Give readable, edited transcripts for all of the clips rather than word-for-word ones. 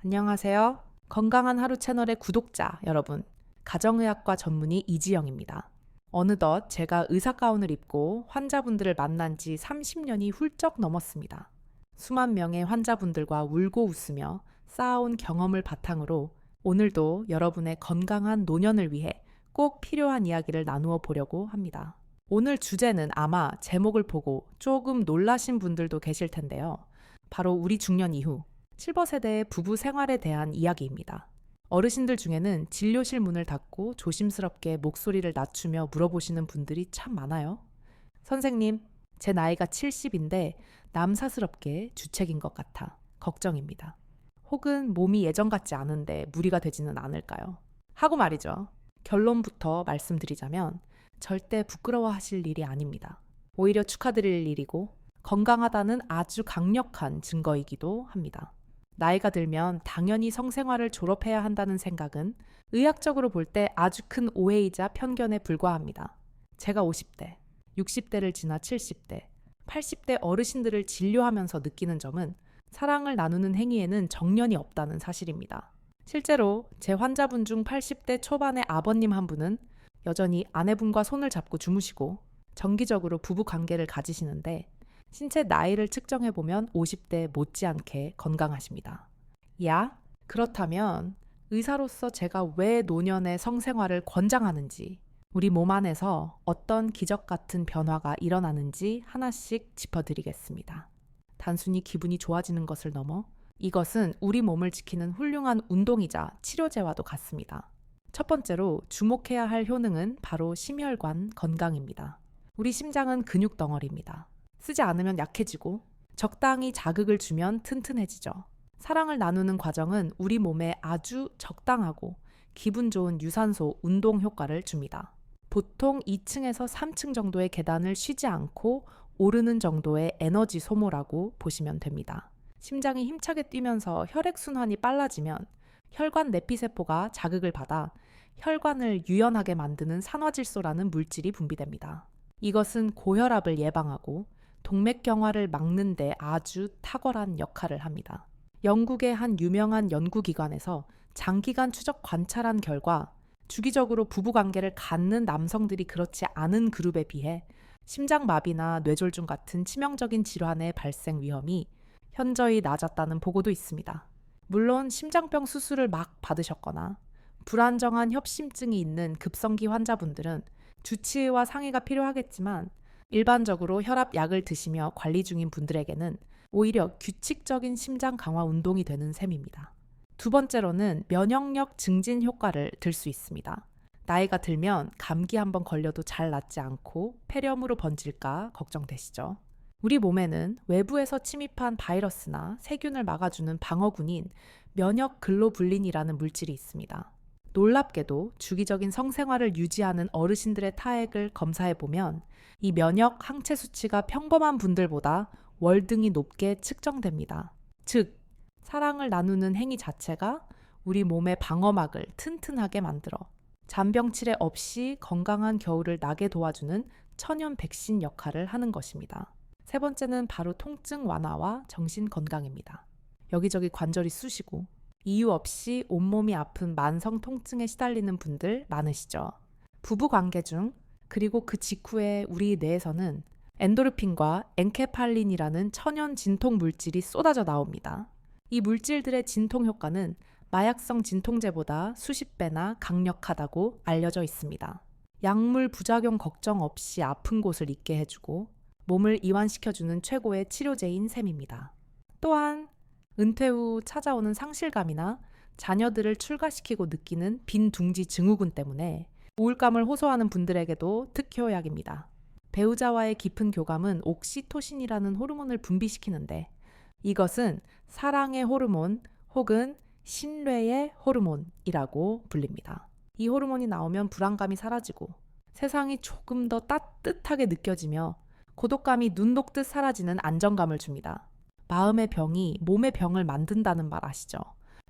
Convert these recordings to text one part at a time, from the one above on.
안녕하세요. 건강한 하루 채널의 구독자 여러분, 가정의학과 전문의 이지영입니다. 어느덧 제가 의사 가운을 입고 환자분들을 만난 지 30년이 훌쩍 넘었습니다. 수만 명의 환자분들과 울고 웃으며 쌓아온 경험을 바탕으로 오늘도 여러분의 건강한 노년을 위해 꼭 필요한 이야기를 나누어 보려고 합니다. 오늘 주제는 아마 제목을 보고 조금 놀라신 분들도 계실 텐데요. 바로 우리 중년 이후 실버 세대의 부부 생활에 대한 이야기입니다. 어르신들 중에는 진료실 문을 닫고 조심스럽게 목소리를 낮추며 물어보시는 분들이 참 많아요. 선생님, 제 나이가 70인데 남사스럽게 주책인 것 같아 걱정입니다. 혹은 몸이 예전 같지 않은데 무리가 되지는 않을까요? 하고 말이죠. 결론부터 말씀드리자면 절대 부끄러워하실 일이 아닙니다. 오히려 축하드릴 일이고 건강하다는 아주 강력한 증거이기도 합니다. 나이가 들면 당연히 성생활을 졸업해야 한다는 생각은 의학적으로 볼 때 아주 큰 오해이자 편견에 불과합니다. 제가 50대, 60대를 지나 70대, 80대 어르신들을 진료하면서 느끼는 점은 사랑을 나누는 행위에는 정년이 없다는 사실입니다. 실제로 제 환자분 중 80대 초반의 아버님 한 분은 여전히 아내분과 손을 잡고 주무시고 정기적으로 부부 관계를 가지시는데 신체 나이를 측정해보면 50대 못지않게 건강하십니다. 야, 그렇다면 의사로서 제가 왜 노년의 성생활을 권장하는지, 우리 몸 안에서 어떤 기적 같은 변화가 일어나는지 하나씩 짚어드리겠습니다. 단순히 기분이 좋아지는 것을 넘어 이것은 우리 몸을 지키는 훌륭한 운동이자 치료제와도 같습니다. 첫 번째로 주목해야 할 효능은 바로 심혈관 건강입니다. 우리 심장은 근육 덩어리입니다. 쓰지 않으면 약해지고 적당히 자극을 주면 튼튼해지죠. 사랑을 나누는 과정은 우리 몸에 아주 적당하고 기분 좋은 유산소 운동 효과를 줍니다. 보통 2층에서 3층 정도의 계단을 쉬지 않고 오르는 정도의 에너지 소모라고 보시면 됩니다. 심장이 힘차게 뛰면서 혈액순환이 빨라지면 혈관 내피세포가 자극을 받아 혈관을 유연하게 만드는 산화질소라는 물질이 분비됩니다. 이것은 고혈압을 예방하고 동맥경화를 막는 데 아주 탁월한 역할을 합니다. 영국의 한 유명한 연구기관에서 장기간 추적 관찰한 결과 주기적으로 부부관계를 갖는 남성들이 그렇지 않은 그룹에 비해 심장마비나 뇌졸중 같은 치명적인 질환의 발생 위험이 현저히 낮았다는 보고도 있습니다. 물론 심장병 수술을 막 받으셨거나 불안정한 협심증이 있는 급성기 환자분들은 주치의와 상의가 필요하겠지만 일반적으로 혈압약을 드시며 관리 중인 분들에게는 오히려 규칙적인 심장 강화 운동이 되는 셈입니다. 두 번째로는 면역력 증진 효과를 들 수 있습니다. 나이가 들면 감기 한번 걸려도 잘 낫지 않고 폐렴으로 번질까 걱정되시죠? 우리 몸에는 외부에서 침입한 바이러스나 세균을 막아주는 방어군인 면역 글로불린이라는 물질이 있습니다. 놀랍게도 주기적인 성생활을 유지하는 어르신들의 타액을 검사해보면 이 면역 항체 수치가 평범한 분들보다 월등히 높게 측정됩니다. 즉, 사랑을 나누는 행위 자체가 우리 몸의 방어막을 튼튼하게 만들어 잔병 치레 없이 건강한 겨울을 나게 도와주는 천연 백신 역할을 하는 것입니다. 세 번째는 바로 통증 완화와 정신 건강입니다. 여기저기 관절이 쑤시고 이유 없이 온몸이 아픈 만성 통증에 시달리는 분들 많으시죠. 부부 관계 중 그리고 그 직후에 우리 뇌에서는 엔도르핀과 엔케팔린이라는 천연 진통 물질이 쏟아져 나옵니다. 이 물질들의 진통 효과는 마약성 진통제보다 수십 배나 강력하다고 알려져 있습니다. 약물 부작용 걱정 없이 아픈 곳을 잊게 해주고 몸을 이완시켜주는 최고의 치료제인 셈입니다. 또한 은퇴 후 찾아오는 상실감이나 자녀들을 출가시키고 느끼는 빈둥지 증후군 때문에 우울감을 호소하는 분들에게도 특효약입니다. 배우자와의 깊은 교감은 옥시토신이라는 호르몬을 분비시키는데 이것은 사랑의 호르몬 혹은 신뢰의 호르몬이라고 불립니다. 이 호르몬이 나오면 불안감이 사라지고 세상이 조금 더 따뜻하게 느껴지며 고독감이 눈 녹듯 사라지는 안정감을 줍니다. 마음의 병이 몸의 병을 만든다는 말 아시죠?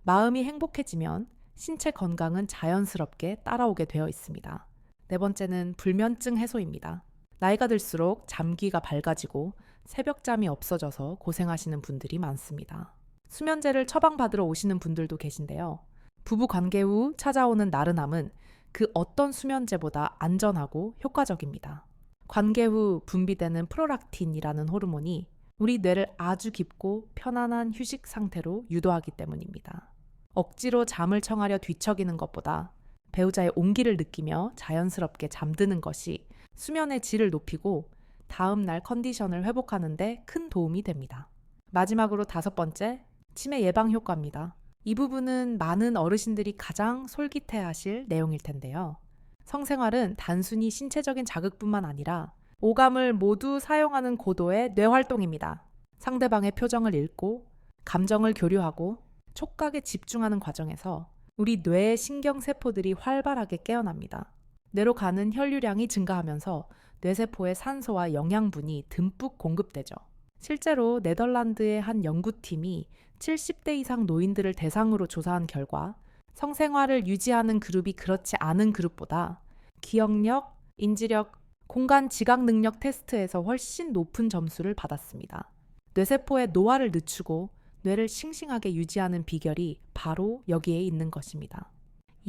마음이 행복해지면 신체 건강은 자연스럽게 따라오게 되어 있습니다. 네 번째는 불면증 해소입니다. 나이가 들수록 잠귀가 밝아지고 새벽잠이 없어져서 고생하시는 분들이 많습니다. 수면제를 처방받으러 오시는 분들도 계신데요. 부부 관계 후 찾아오는 나른함은 그 어떤 수면제보다 안전하고 효과적입니다. 관계 후 분비되는 프롤락틴이라는 호르몬이 우리 뇌를 아주 깊고 편안한 휴식 상태로 유도하기 때문입니다. 억지로 잠을 청하려 뒤척이는 것보다 배우자의 온기를 느끼며 자연스럽게 잠드는 것이 수면의 질을 높이고 다음 날 컨디션을 회복하는 데 큰 도움이 됩니다. 마지막으로 5번째, 치매 예방 효과입니다. 이 부분은 많은 어르신들이 가장 솔깃해하실 내용일 텐데요. 성생활은 단순히 신체적인 자극뿐만 아니라 오감을 모두 사용하는 고도의 뇌활동입니다. 상대방의 표정을 읽고 감정을 교류하고 촉각에 집중하는 과정에서 우리 뇌의 신경세포들이 활발하게 깨어납니다. 뇌로 가는 혈류량이 증가하면서 뇌세포에 산소와 영양분이 듬뿍 공급되죠. 실제로 네덜란드의 한 연구팀이 70대 이상 노인들을 대상으로 조사한 결과 성생활을 유지하는 그룹이 그렇지 않은 그룹보다 기억력, 인지력, 공간 지각 능력 테스트에서 훨씬 높은 점수를 받았습니다. 뇌세포의 노화를 늦추고 뇌를 싱싱하게 유지하는 비결이 바로 여기에 있는 것입니다.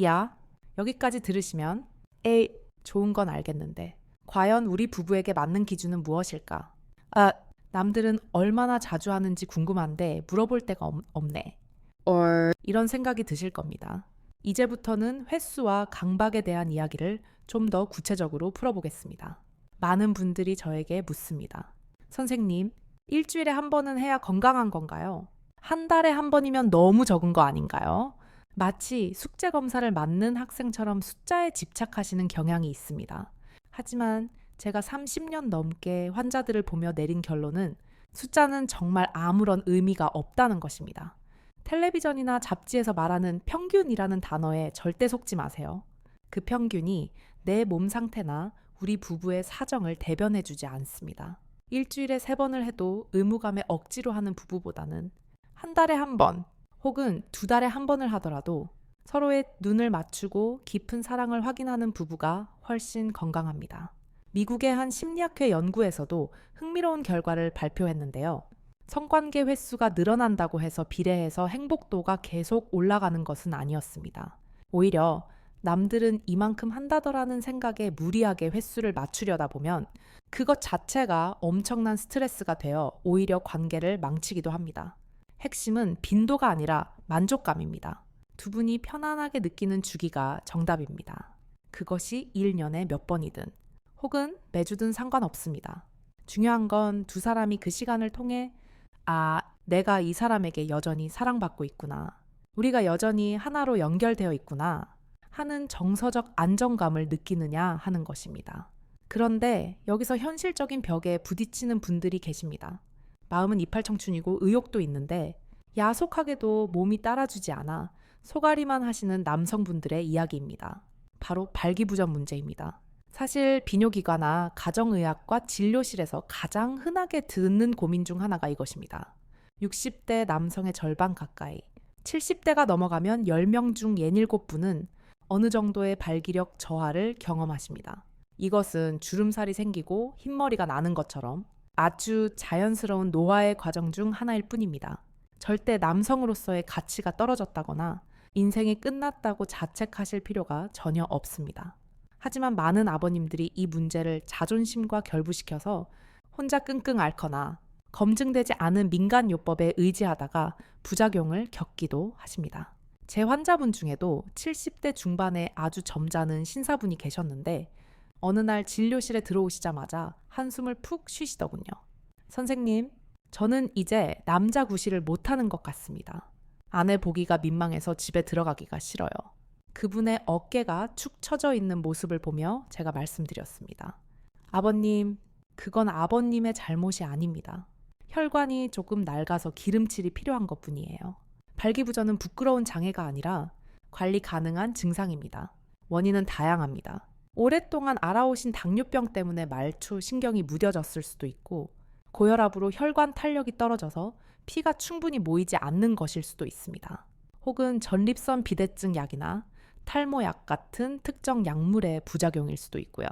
야, 여기까지 들으시면 에이, 좋은 건 알겠는데 과연 우리 부부에게 맞는 기준은 무엇일까? 남들은 얼마나 자주 하는지 궁금한데 물어볼 데가 없네. 이런 생각이 드실 겁니다. 이제부터는 횟수와 강박에 대한 이야기를 좀 더 구체적으로 풀어보겠습니다. 많은 분들이 저에게 묻습니다. 선생님, 일주일에 한 번은 해야 건강한 건가요? 한 달에 한 번이면 너무 적은 거 아닌가요? 마치 숙제 검사를 맞는 학생처럼 숫자에 집착하시는 경향이 있습니다. 하지만 제가 30년 넘게 환자들을 보며 내린 결론은 숫자는 정말 아무런 의미가 없다는 것입니다. 텔레비전이나 잡지에서 말하는 평균이라는 단어에 절대 속지 마세요. 그 평균이 내 몸 상태나 우리 부부의 사정을 대변해주지 않습니다. 일주일에 3번을 해도 의무감에 억지로 하는 부부보다는 한 달에 한 번 혹은 2달에 한 번을 하더라도 서로의 눈을 맞추고 깊은 사랑을 확인하는 부부가 훨씬 건강합니다. 미국의 한 심리학회 연구에서도 흥미로운 결과를 발표했는데요. 성관계 횟수가 늘어난다고 해서 비례해서 행복도가 계속 올라가는 것은 아니었습니다. 오히려 남들은 이만큼 한다더라는 생각에 무리하게 횟수를 맞추려다 보면 그것 자체가 엄청난 스트레스가 되어 오히려 관계를 망치기도 합니다. 핵심은 빈도가 아니라 만족감입니다. 두 분이 편안하게 느끼는 주기가 정답입니다. 그것이 1년에 몇 번이든 혹은 매주든 상관없습니다. 중요한 건 두 사람이 그 시간을 통해 내가 이 사람에게 여전히 사랑받고 있구나. 우리가 여전히 하나로 연결되어 있구나 하는 정서적 안정감을 느끼느냐 하는 것입니다. 그런데 여기서 현실적인 벽에 부딪히는 분들이 계십니다. 마음은 이팔청춘이고 의욕도 있는데 야속하게도 몸이 따라주지 않아 소가리만 하시는 남성분들의 이야기입니다. 바로 발기부전 문제입니다. 사실 비뇨기과나 가정의학과 진료실에서 가장 흔하게 듣는 고민 중 하나가 이것입니다. 60대 남성의 절반 가까이, 70대가 넘어가면 10명 중 67분은 어느 정도의 발기력 저하를 경험하십니다. 이것은 주름살이 생기고 흰머리가 나는 것처럼 아주 자연스러운 노화의 과정 중 하나일 뿐입니다. 절대 남성으로서의 가치가 떨어졌다거나 인생이 끝났다고 자책하실 필요가 전혀 없습니다. 하지만 많은 아버님들이 이 문제를 자존심과 결부시켜서 혼자 끙끙 앓거나 검증되지 않은 민간요법에 의지하다가 부작용을 겪기도 하십니다. 제 환자분 중에도 70대 중반의 아주 점잖은 신사분이 계셨는데 어느 날 진료실에 들어오시자마자 한숨을 푹 쉬시더군요. 선생님, 저는 이제 남자 구실을 못하는 것 같습니다. 아내 보기가 민망해서 집에 들어가기가 싫어요. 그분의 어깨가 축 처져 있는 모습을 보며 제가 말씀드렸습니다. 아버님, 그건 아버님의 잘못이 아닙니다. 혈관이 조금 낡아서 기름칠이 필요한 것뿐이에요. 발기부전은 부끄러운 장애가 아니라 관리 가능한 증상입니다. 원인은 다양합니다. 오랫동안 알아오신 당뇨병 때문에 말초 신경이 무뎌졌을 수도 있고 고혈압으로 혈관 탄력이 떨어져서 피가 충분히 모이지 않는 것일 수도 있습니다. 혹은 전립선 비대증 약이나 탈모약 같은 특정 약물의 부작용일 수도 있고요.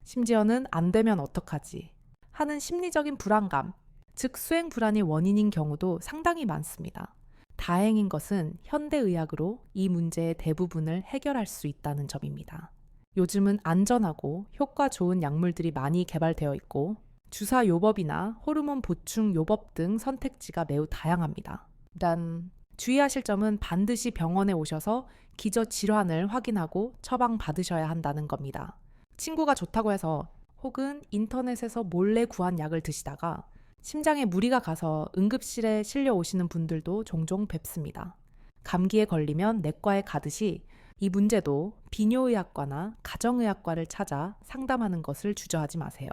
심지어는 안 되면 어떡하지 하는 심리적인 불안감, 즉 수행 불안이 원인인 경우도 상당히 많습니다. 다행인 것은 현대의학으로 이 문제의 대부분을 해결할 수 있다는 점입니다. 요즘은 안전하고 효과 좋은 약물들이 많이 개발되어 있고 주사 요법이나 호르몬 보충 요법 등 선택지가 매우 다양합니다. 단 주의하실 점은 반드시 병원에 오셔서 기저 질환을 확인하고 처방 받으셔야 한다는 겁니다. 친구가 좋다고 해서 혹은 인터넷에서 몰래 구한 약을 드시다가 심장에 무리가 가서 응급실에 실려 오시는 분들도 종종 뵙습니다. 감기에 걸리면 내과에 가듯이 이 문제도 비뇨의학과나 가정의학과를 찾아 상담하는 것을 주저하지 마세요.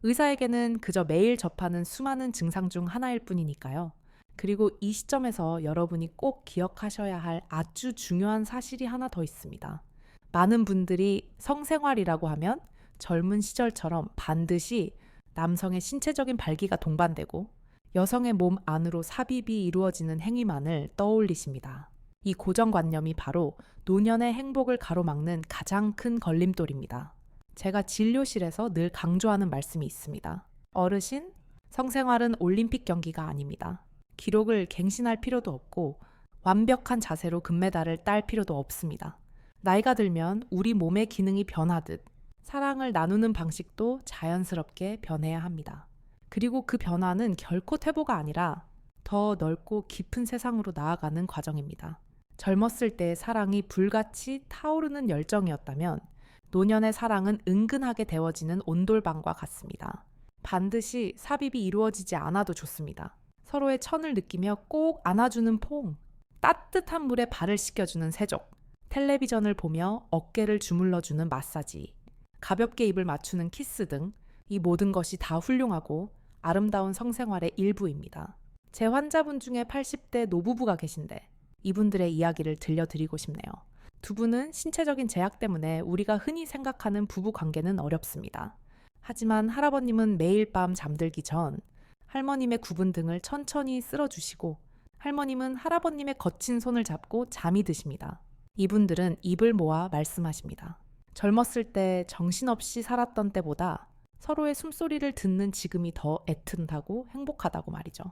의사에게는 그저 매일 접하는 수많은 증상 중 하나일 뿐이니까요. 그리고 이 시점에서 여러분이 꼭 기억하셔야 할 아주 중요한 사실이 하나 더 있습니다. 많은 분들이 성생활이라고 하면 젊은 시절처럼 반드시 남성의 신체적인 발기가 동반되고 여성의 몸 안으로 삽입이 이루어지는 행위만을 떠올리십니다. 이 고정관념이 바로 노년의 행복을 가로막는 가장 큰 걸림돌입니다. 제가 진료실에서 늘 강조하는 말씀이 있습니다. 어르신, 성생활은 올림픽 경기가 아닙니다. 기록을 갱신할 필요도 없고 완벽한 자세로 금메달을 딸 필요도 없습니다. 나이가 들면 우리 몸의 기능이 변하듯 사랑을 나누는 방식도 자연스럽게 변해야 합니다. 그리고 그 변화는 결코 퇴보가 아니라 더 넓고 깊은 세상으로 나아가는 과정입니다. 젊었을 때의 사랑이 불같이 타오르는 열정이었다면 노년의 사랑은 은근하게 데워지는 온돌방과 같습니다. 반드시 삽입이 이루어지지 않아도 좋습니다. 서로의 천을 느끼며 꼭 안아주는 퐁, 따뜻한 물에 발을 씻겨주는 세족, 텔레비전을 보며 어깨를 주물러주는 마사지, 가볍게 입을 맞추는 키스 등 이 모든 것이 다 훌륭하고 아름다운 성생활의 일부입니다. 제 환자분 중에 80대 노부부가 계신데 이분들의 이야기를 들려드리고 싶네요. 두 분은 신체적인 제약 때문에 우리가 흔히 생각하는 부부 관계는 어렵습니다. 하지만 할아버님은 매일 밤 잠들기 전 할머님의 굽은 등을 천천히 쓸어주시고 할머님은 할아버님의 거친 손을 잡고 잠이 드십니다. 이분들은 입을 모아 말씀하십니다. 젊었을 때 정신없이 살았던 때보다 서로의 숨소리를 듣는 지금이 더 애틋하고 행복하다고 말이죠.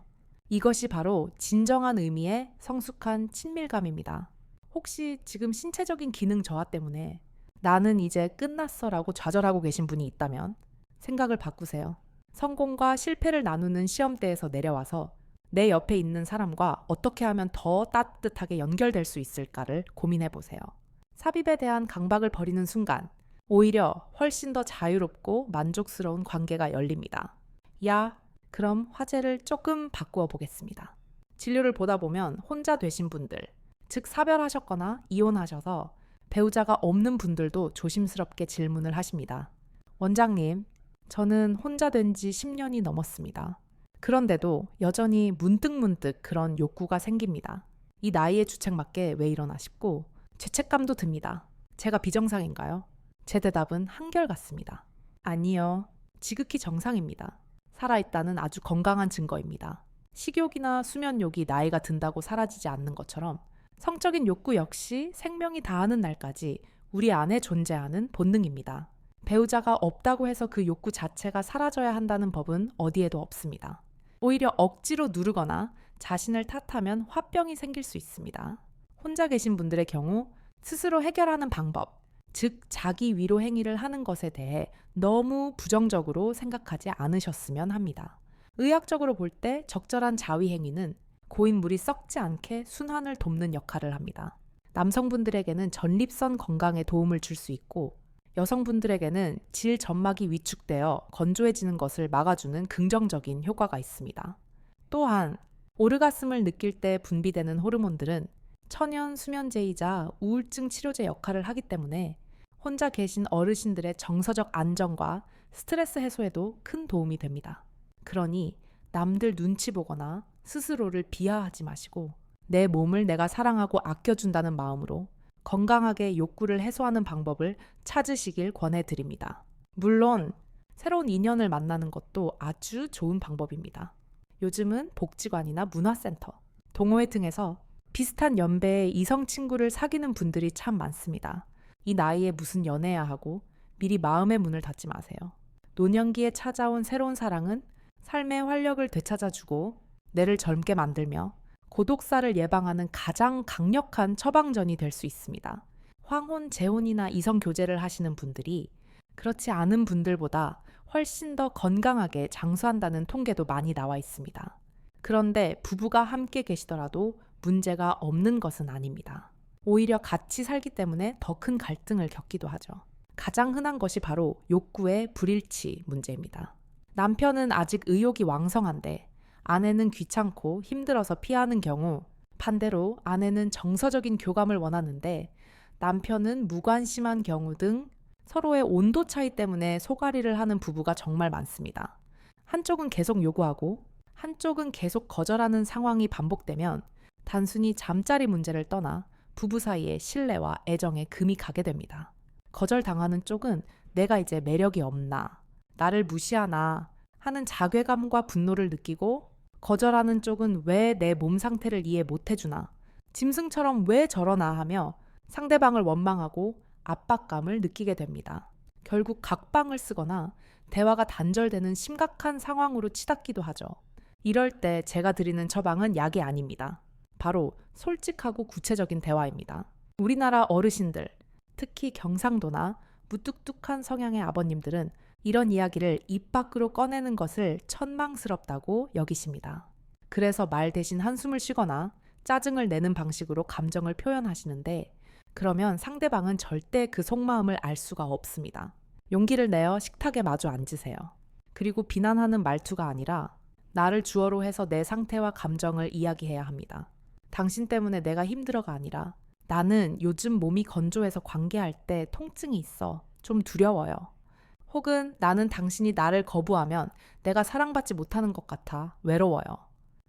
이것이 바로 진정한 의미의 성숙한 친밀감입니다. 혹시 지금 신체적인 기능 저하 때문에 나는 이제 끝났어라고 좌절하고 계신 분이 있다면 생각을 바꾸세요. 성공과 실패를 나누는 시험대에서 내려와서 내 옆에 있는 사람과 어떻게 하면 더 따뜻하게 연결될 수 있을까를 고민해 보세요. 삽입에 대한 강박을 버리는 순간 오히려 훨씬 더 자유롭고 만족스러운 관계가 열립니다. 그럼 화제를 조금 바꾸어 보겠습니다. 진료를 보다 보면 혼자 되신 분들, 즉 사별하셨거나 이혼하셔서 배우자가 없는 분들도 조심스럽게 질문을 하십니다. 원장님, 저는 혼자 된 지 10년이 넘었습니다. 그런데도 여전히 문득문득 그런 욕구가 생깁니다. 이 나이에 주책맞게 왜 이러나 싶고 죄책감도 듭니다. 제가 비정상인가요? 제 대답은 한결같습니다. 아니요. 지극히 정상입니다. 살아있다는 아주 건강한 증거입니다. 식욕이나 수면욕이 나이가 든다고 사라지지 않는 것처럼 성적인 욕구 역시 생명이 다하는 날까지 우리 안에 존재하는 본능입니다. 배우자가 없다고 해서 그 욕구 자체가 사라져야 한다는 법은 어디에도 없습니다. 오히려 억지로 누르거나 자신을 탓하면 화병이 생길 수 있습니다. 혼자 계신 분들의 경우 스스로 해결하는 방법, 즉 자기 위로 행위를 하는 것에 대해 너무 부정적으로 생각하지 않으셨으면 합니다. 의학적으로 볼 때 적절한 자위 행위는 고인물이 썩지 않게 순환을 돕는 역할을 합니다. 남성분들에게는 전립선 건강에 도움을 줄 수 있고 여성분들에게는 질 점막이 위축되어 건조해지는 것을 막아주는 긍정적인 효과가 있습니다. 또한 오르가슴을 느낄 때 분비되는 호르몬들은 천연 수면제이자 우울증 치료제 역할을 하기 때문에 혼자 계신 어르신들의 정서적 안정과 스트레스 해소에도 큰 도움이 됩니다. 그러니 남들 눈치 보거나 스스로를 비하하지 마시고 내 몸을 내가 사랑하고 아껴준다는 마음으로 건강하게 욕구를 해소하는 방법을 찾으시길 권해드립니다. 물론 새로운 인연을 만나는 것도 아주 좋은 방법입니다. 요즘은 복지관이나 문화센터, 동호회 등에서 비슷한 연배의 이성 친구를 사귀는 분들이 참 많습니다. 이 나이에 무슨 연애야 하고 미리 마음의 문을 닫지 마세요. 노년기에 찾아온 새로운 사랑은 삶의 활력을 되찾아주고 뇌를 젊게 만들며 고독사를 예방하는 가장 강력한 처방전이 될 수 있습니다. 황혼, 재혼이나 이성 교제를 하시는 분들이 그렇지 않은 분들보다 훨씬 더 건강하게 장수한다는 통계도 많이 나와 있습니다. 그런데 부부가 함께 계시더라도 문제가 없는 것은 아닙니다. 오히려 같이 살기 때문에 더 큰 갈등을 겪기도 하죠. 가장 흔한 것이 바로 욕구의 불일치 문제입니다. 남편은 아직 의욕이 왕성한데 아내는 귀찮고 힘들어서 피하는 경우, 반대로 아내는 정서적인 교감을 원하는데 남편은 무관심한 경우 등 서로의 온도 차이 때문에 소갈이를 하는 부부가 정말 많습니다. 한쪽은 계속 요구하고 한쪽은 계속 거절하는 상황이 반복되면 단순히 잠자리 문제를 떠나 부부 사이의 신뢰와 애정에 금이 가게 됩니다. 거절당하는 쪽은 내가 이제 매력이 없나, 나를 무시하나 하는 자괴감과 분노를 느끼고, 거절하는 쪽은 왜 내 몸 상태를 이해 못 해주나, 짐승처럼 왜 저러나 하며 상대방을 원망하고 압박감을 느끼게 됩니다. 결국 각방을 쓰거나 대화가 단절되는 심각한 상황으로 치닫기도 하죠. 이럴 때 제가 드리는 처방은 약이 아닙니다. 바로 솔직하고 구체적인 대화입니다. 우리나라 어르신들, 특히 경상도나 무뚝뚝한 성향의 아버님들은 이런 이야기를 입 밖으로 꺼내는 것을 천망스럽다고 여기십니다. 그래서 말 대신 한숨을 쉬거나 짜증을 내는 방식으로 감정을 표현하시는데, 그러면 상대방은 절대 그 속마음을 알 수가 없습니다. 용기를 내어 식탁에 마주 앉으세요. 그리고 비난하는 말투가 아니라 나를 주어로 해서 내 상태와 감정을 이야기해야 합니다. 당신 때문에 내가 힘들어가 아니라 나는 요즘 몸이 건조해서 관계할 때 통증이 있어. 좀 두려워요. 혹은 나는 당신이 나를 거부하면 내가 사랑받지 못하는 것 같아. 외로워요.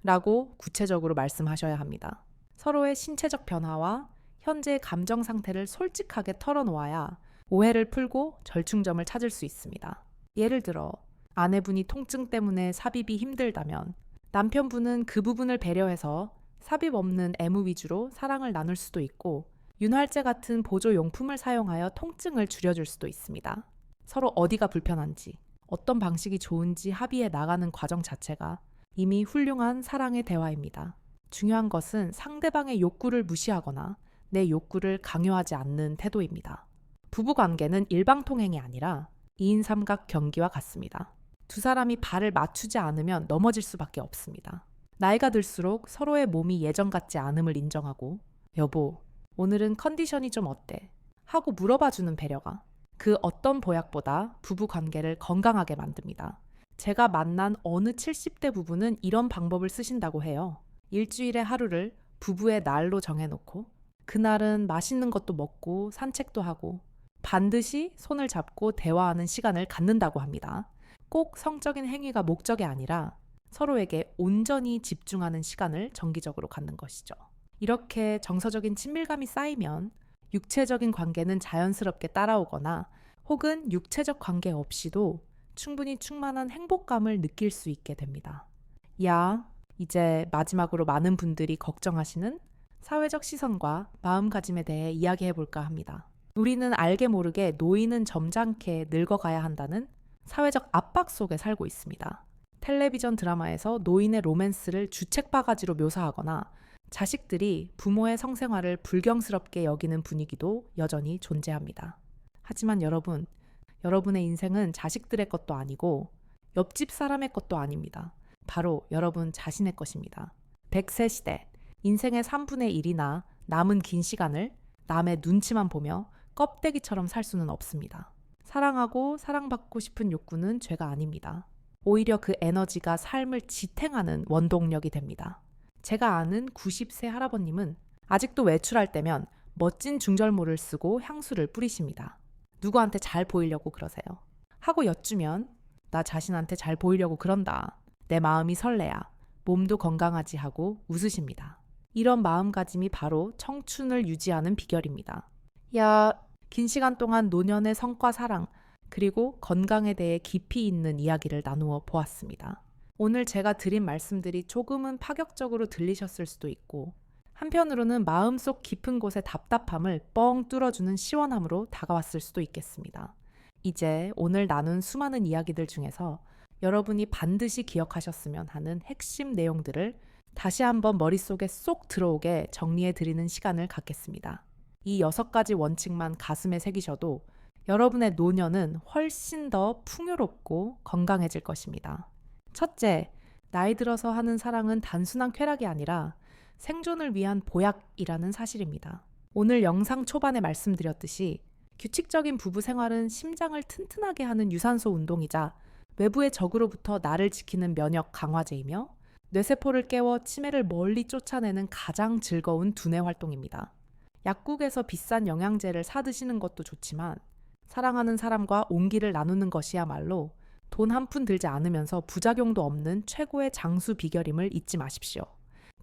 라고 구체적으로 말씀하셔야 합니다. 서로의 신체적 변화와 현재의 감정 상태를 솔직하게 털어놓아야 오해를 풀고 절충점을 찾을 수 있습니다. 예를 들어 아내분이 통증 때문에 삽입이 힘들다면 남편분은 그 부분을 배려해서 삽입 없는 애무 위주로 사랑을 나눌 수도 있고, 윤활제 같은 보조용품을 사용하여 통증을 줄여줄 수도 있습니다. 서로 어디가 불편한지, 어떤 방식이 좋은지 합의해 나가는 과정 자체가 이미 훌륭한 사랑의 대화입니다. 중요한 것은 상대방의 욕구를 무시하거나 내 욕구를 강요하지 않는 태도입니다. 부부관계는 일방통행이 아니라 2인 삼각 경기와 같습니다. 두 사람이 발을 맞추지 않으면 넘어질 수밖에 없습니다. 나이가 들수록 서로의 몸이 예전 같지 않음을 인정하고, 여보, 오늘은 컨디션이 좀 어때? 하고 물어봐주는 배려가 그 어떤 보약보다 부부 관계를 건강하게 만듭니다. 제가 만난 어느 70대 부부는 이런 방법을 쓰신다고 해요. 일주일에 하루를 부부의 날로 정해놓고 그날은 맛있는 것도 먹고 산책도 하고 반드시 손을 잡고 대화하는 시간을 갖는다고 합니다. 꼭 성적인 행위가 목적이 아니라 서로에게 온전히 집중하는 시간을 정기적으로 갖는 것이죠. 이렇게 정서적인 친밀감이 쌓이면 육체적인 관계는 자연스럽게 따라오거나 혹은 육체적 관계 없이도 충분히 충만한 행복감을 느낄 수 있게 됩니다. 이제 마지막으로 많은 분들이 걱정하시는 사회적 시선과 마음가짐에 대해 이야기해 볼까 합니다. 우리는 알게 모르게 노인은 점잖게 늙어가야 한다는 사회적 압박 속에 살고 있습니다. 텔레비전 드라마에서 노인의 로맨스를 주책바가지로 묘사하거나 자식들이 부모의 성생활을 불경스럽게 여기는 분위기도 여전히 존재합니다. 하지만 여러분의 인생은 자식들의 것도 아니고 옆집 사람의 것도 아닙니다. 바로 여러분 자신의 것입니다. 100세 시대, 인생의 3분의 1이나 남은 긴 시간을 남의 눈치만 보며 껍데기처럼 살 수는 없습니다. 사랑하고 사랑받고 싶은 욕구는 죄가 아닙니다. 오히려 그 에너지가 삶을 지탱하는 원동력이 됩니다. 제가 아는 90세 할아버님은 아직도 외출할 때면 멋진 중절모를 쓰고 향수를 뿌리십니다. 누구한테 잘 보이려고 그러세요. 하고 여쭈면 나 자신한테 잘 보이려고 그런다. 내 마음이 설레야. 몸도 건강하지 하고 웃으십니다. 이런 마음가짐이 바로 청춘을 유지하는 비결입니다. 긴 시간 동안 노년의 성과 사랑, 그리고 건강에 대해 깊이 있는 이야기를 나누어 보았습니다. 오늘 제가 드린 말씀들이 조금은 파격적으로 들리셨을 수도 있고, 한편으로는 마음속 깊은 곳의 답답함을 뻥 뚫어주는 시원함으로 다가왔을 수도 있겠습니다. 이제 오늘 나눈 수많은 이야기들 중에서 여러분이 반드시 기억하셨으면 하는 핵심 내용들을 다시 한번 머릿속에 쏙 들어오게 정리해 드리는 시간을 갖겠습니다. 이 6가지 원칙만 가슴에 새기셔도 여러분의 노년은 훨씬 더 풍요롭고 건강해질 것입니다. 첫째, 나이 들어서 하는 사랑은 단순한 쾌락이 아니라 생존을 위한 보약이라는 사실입니다. 오늘 영상 초반에 말씀드렸듯이 규칙적인 부부 생활은 심장을 튼튼하게 하는 유산소 운동이자 외부의 적으로부터 나를 지키는 면역 강화제이며 뇌세포를 깨워 치매를 멀리 쫓아내는 가장 즐거운 두뇌 활동입니다. 약국에서 비싼 영양제를 사 드시는 것도 좋지만 사랑하는 사람과 온기를 나누는 것이야말로 돈 한 푼 들지 않으면서 부작용도 없는 최고의 장수 비결임을 잊지 마십시오.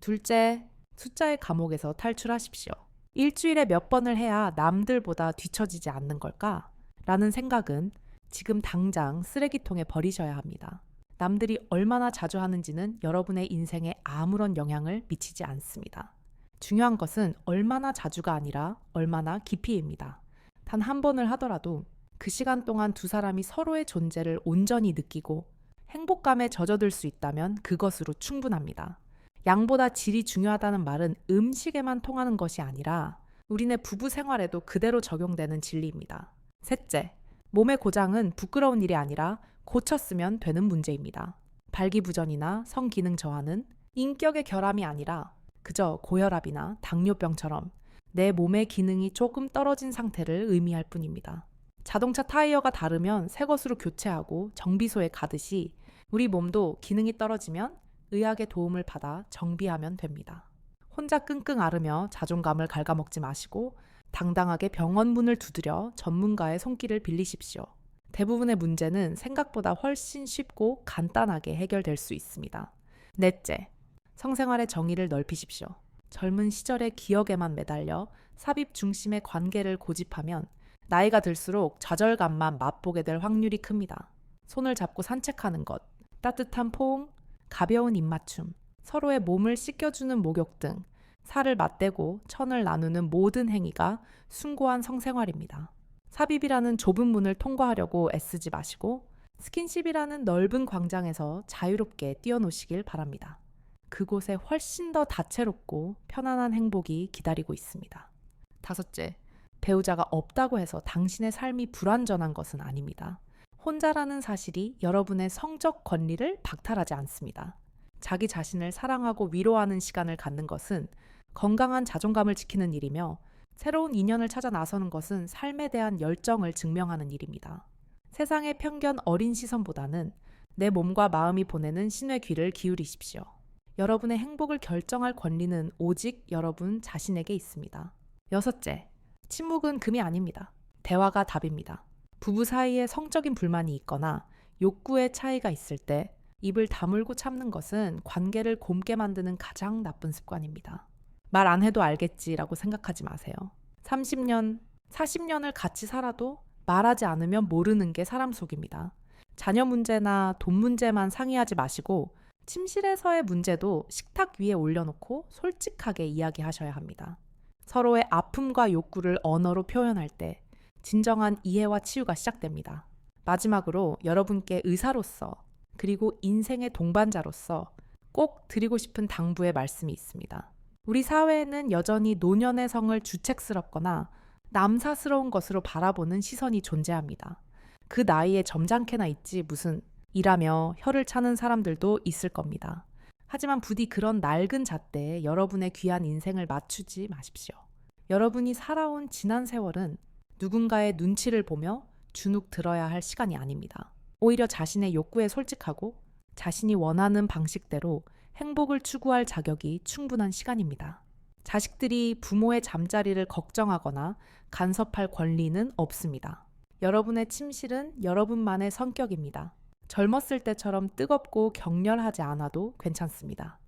둘째, 숫자의 감옥에서 탈출하십시오. 일주일에 몇 번을 해야 남들보다 뒤처지지 않는 걸까? 라는 생각은 지금 당장 쓰레기통에 버리셔야 합니다. 남들이 얼마나 자주 하는지는 여러분의 인생에 아무런 영향을 미치지 않습니다. 중요한 것은 얼마나 자주가 아니라 얼마나 깊이입니다. 단 한 번을 하더라도 그 시간 동안 두 사람이 서로의 존재를 온전히 느끼고 행복감에 젖어들 수 있다면 그것으로 충분합니다. 양보다 질이 중요하다는 말은 음식에만 통하는 것이 아니라 우리네 부부 생활에도 그대로 적용되는 진리입니다. 셋째, 몸의 고장은 부끄러운 일이 아니라 고쳤으면 되는 문제입니다. 발기부전이나 성기능 저하는 인격의 결함이 아니라 그저 고혈압이나 당뇨병처럼 내 몸의 기능이 조금 떨어진 상태를 의미할 뿐입니다. 자동차 타이어가 다르면 새 것으로 교체하고 정비소에 가듯이 우리 몸도 기능이 떨어지면 의학의 도움을 받아 정비하면 됩니다. 혼자 끙끙 앓으며 자존감을 갉아먹지 마시고 당당하게 병원 문을 두드려 전문가의 손길을 빌리십시오. 대부분의 문제는 생각보다 훨씬 쉽고 간단하게 해결될 수 있습니다. 넷째, 성생활의 정의를 넓히십시오. 젊은 시절의 기억에만 매달려 삽입 중심의 관계를 고집하면 나이가 들수록 좌절감만 맛보게 될 확률이 큽니다. 손을 잡고 산책하는 것, 따뜻한 포옹, 가벼운 입맞춤, 서로의 몸을 씻겨주는 목욕 등 살을 맞대고 천을 나누는 모든 행위가 숭고한 성생활입니다. 삽입이라는 좁은 문을 통과하려고 애쓰지 마시고 스킨십이라는 넓은 광장에서 자유롭게 뛰어노시길 바랍니다. 그곳에 훨씬 더 다채롭고 편안한 행복이 기다리고 있습니다. 다섯째, 배우자가 없다고 해서 당신의 삶이 불완전한 것은 아닙니다. 혼자라는 사실이 여러분의 성적 권리를 박탈하지 않습니다. 자기 자신을 사랑하고 위로하는 시간을 갖는 것은 건강한 자존감을 지키는 일이며 새로운 인연을 찾아 나서는 것은 삶에 대한 열정을 증명하는 일입니다. 세상의 편견 어린 시선보다는 내 몸과 마음이 보내는 신의 귀를 기울이십시오. 여러분의 행복을 결정할 권리는 오직 여러분 자신에게 있습니다. 여섯째, 침묵은 금이 아닙니다. 대화가 답입니다. 부부 사이에 성적인 불만이 있거나 욕구의 차이가 있을 때 입을 다물고 참는 것은 관계를 곪게 만드는 가장 나쁜 습관입니다. 말 안 해도 알겠지라고 생각하지 마세요. 30년, 40년을 같이 살아도 말하지 않으면 모르는 게 사람 속입니다. 자녀 문제나 돈 문제만 상의하지 마시고 침실에서의 문제도 식탁 위에 올려놓고 솔직하게 이야기하셔야 합니다. 서로의 아픔과 욕구를 언어로 표현할 때 진정한 이해와 치유가 시작됩니다. 마지막으로 여러분께 의사로서 그리고 인생의 동반자로서 꼭 드리고 싶은 당부의 말씀이 있습니다. 우리 사회에는 여전히 노년의 성을 주책스럽거나 남사스러운 것으로 바라보는 시선이 존재합니다. 그 나이에 점잖게나 있지 무슨 일하며 혀를 차는 사람들도 있을 겁니다. 하지만 부디 그런 낡은 잣대에 여러분의 귀한 인생을 맞추지 마십시오. 여러분이 살아온 지난 세월은 누군가의 눈치를 보며 주눅 들어야 할 시간이 아닙니다. 오히려 자신의 욕구에 솔직하고 자신이 원하는 방식대로 행복을 추구할 자격이 충분한 시간입니다. 자식들이 부모의 잠자리를 걱정하거나 간섭할 권리는 없습니다. 여러분의 침실은 여러분만의 성격입니다. 젊었을 때처럼 뜨겁고 격렬하지 않아도 괜찮습니다.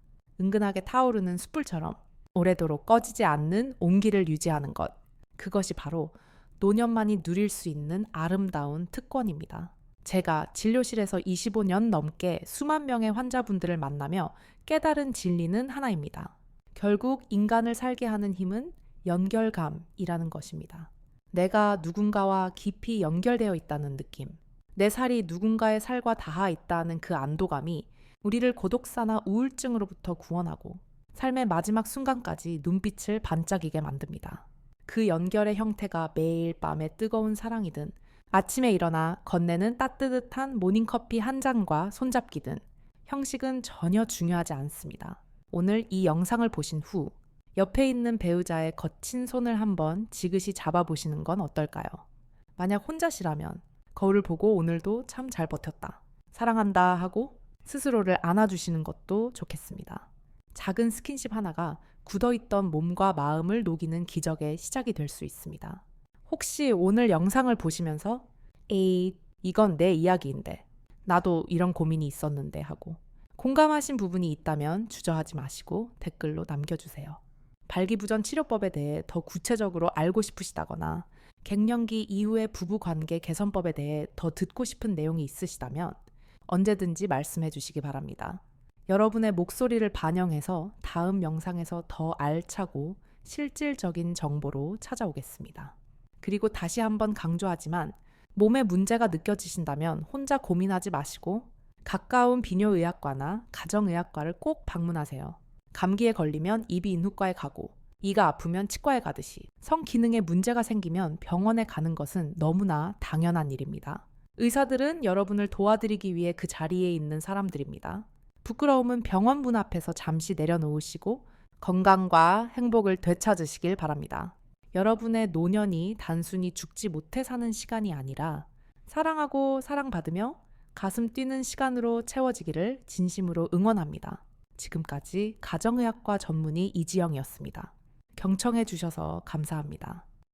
은근하게 타오르는 숯불처럼 오래도록 꺼지지 않는 온기를 유지하는 것, 그것이 바로 노년만이 누릴 수 있는 아름다운 특권입니다. 제가 진료실에서 25년 넘게 수만 명의 환자분들을 만나며 깨달은 진리는 하나입니다. 결국 인간을 살게 하는 힘은 연결감이라는 것입니다. 내가 누군가와 깊이 연결되어 있다는 느낌, 내 살이 누군가의 살과 닿아 있다는 그 안도감이 우리를 고독사나 우울증으로부터 구원하고 삶의 마지막 순간까지 눈빛을 반짝이게 만듭니다. 그 연결의 형태가 매일 밤의 뜨거운 사랑이든 아침에 일어나 건네는 따뜻한 모닝커피 한 잔과 손잡기든 형식은 전혀 중요하지 않습니다. 오늘 이 영상을 보신 후 옆에 있는 배우자의 거친 손을 한번 지그시 잡아보시는 건 어떨까요? 만약 혼자시라면 거울을 보고 오늘도 참 잘 버텼다, 사랑한다 하고 스스로를 안아주시는 것도 좋겠습니다. 작은 스킨십 하나가 굳어있던 몸과 마음을 녹이는 기적의 시작이 될 수 있습니다. 혹시 오늘 영상을 보시면서 에이, 이건 내 이야기인데 나도 이런 고민이 있었는데 하고 공감하신 부분이 있다면 주저하지 마시고 댓글로 남겨주세요. 발기부전 치료법에 대해 더 구체적으로 알고 싶으시다거나 갱년기 이후의 부부관계 개선법에 대해 더 듣고 싶은 내용이 있으시다면 언제든지 말씀해 주시기 바랍니다. 여러분의 목소리를 반영해서 다음 영상에서 더 알차고 실질적인 정보로 찾아오겠습니다. 그리고 다시 한번 강조하지만 몸에 문제가 느껴지신다면 혼자 고민하지 마시고 가까운 비뇨의학과나 가정의학과를 꼭 방문하세요. 감기에 걸리면 이비인후과에 가고 이가 아프면 치과에 가듯이 성기능에 문제가 생기면 병원에 가는 것은 너무나 당연한 일입니다. 의사들은 여러분을 도와드리기 위해 그 자리에 있는 사람들입니다. 부끄러움은 병원 문 앞에서 잠시 내려놓으시고 건강과 행복을 되찾으시길 바랍니다. 여러분의 노년이 단순히 죽지 못해 사는 시간이 아니라 사랑하고 사랑받으며 가슴 뛰는 시간으로 채워지기를 진심으로 응원합니다. 지금까지 가정의학과 전문의 이지영이었습니다. 경청해 주셔서 감사합니다.